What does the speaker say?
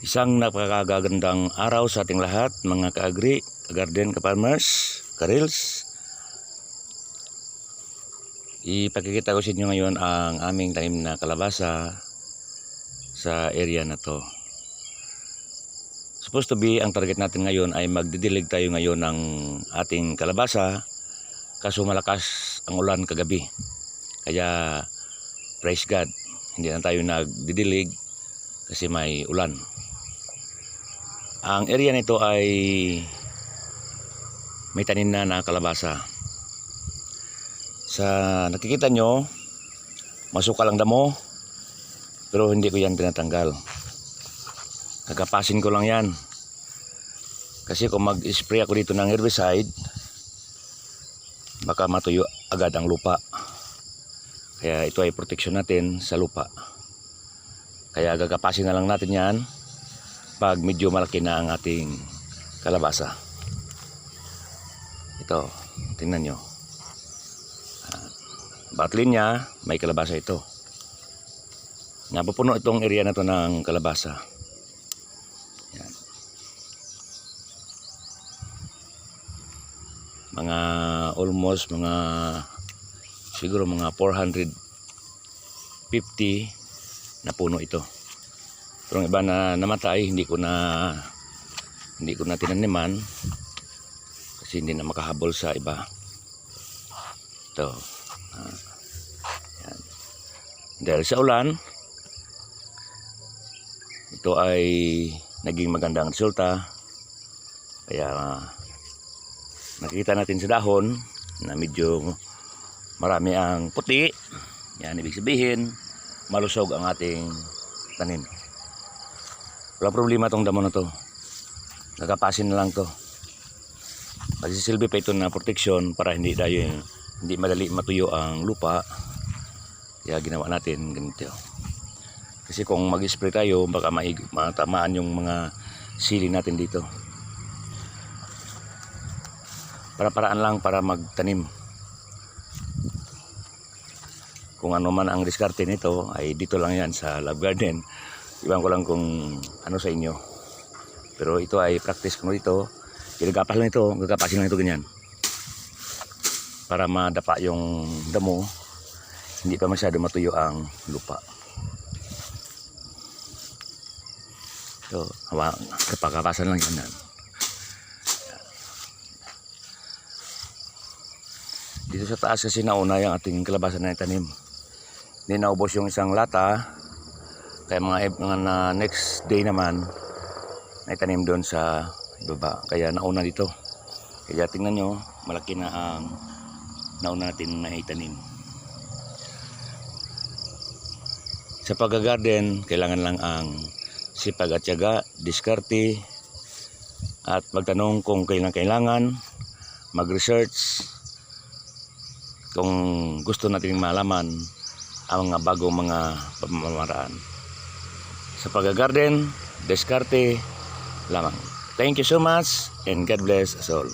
Isang napakagandang araw sa ating lahat, mga ka-agri, ka-garden, ka-farmers, ka-reels. Ipakikita ko sa inyo ngayon ang aming tanim na kalabasa sa area na to. Supposed to be, ang target natin ngayon ay magdidilig tayo ngayon ng ating kalabasa, kaso malakas ang ulan kagabi. Kaya praise God, hindi na tayo nagdidilig kasi may ulan. Ang area nito ay may tanim na kalabasa. Sa nakikita nyo, masukal ang damo, pero hindi ko yan tinatanggal. Kakapasin ko lang yan. Kasi kung mag-spray ako dito ng herbicide, baka matuyo agad ang lupa. Kaya ito ay protection natin sa lupa. Kaya gagapasin na lang natin yan pag medyo malaki na ang ating kalabasa. Ito, tingnan nyo. Bawat linya, may kalabasa ito. Napupuno itong area na to ng kalabasa. Yan. Mga almost siguro mga 450 na puno ito. Pero ang iba na namatay, hindi ko na tinaniman kasi hindi na makahabol sa iba. Ito. Yan. Dahil sa ulan, ito ay naging magandang resulta. Kaya nakikita natin sa dahon na medyo marami ang puti. Yan, ibig sabihin malusog ang ating tanim. Walang problema itong damo na to. Nakapasin na lang to. Magsisilbi pa ito na protection para hindi madali matuyo ang lupa. Kaya ginawa natin ganito. Kasi kung mag-spray tayo, baka matamaan yung mga sili natin dito. Para-paraan lang para magtanim. Kung ano man ang diskarte nito, ay dito lang yan sa Love Garden. Iwan ko lang kung ano sa inyo. Pero ito ay practice ko dito. Gagapas lang ito, gagapasin lang ito ganyan. Para madapa yung damo, hindi pa masyado matuyo ang lupa. So, kapakapasan lang yan. Dito sa taas kasi nauna yung ating kalabasa na itanim. Hindi naubos yung isang lata. Kaya mga next day naman, naitanim doon sa baba. Kaya nauna dito. Kaya tingnan nyo, malaki na ang nauna natin na itanim. Sa pag-garden, kailangan lang ang sipag at tiyaga, diskarte, at magtanong kung kailangan, mag-research, kung gusto natin malaman ang mga bagong mga pamamaraan. Sa pag-garden, diskarte lamang. Thank you so much and God bless us all.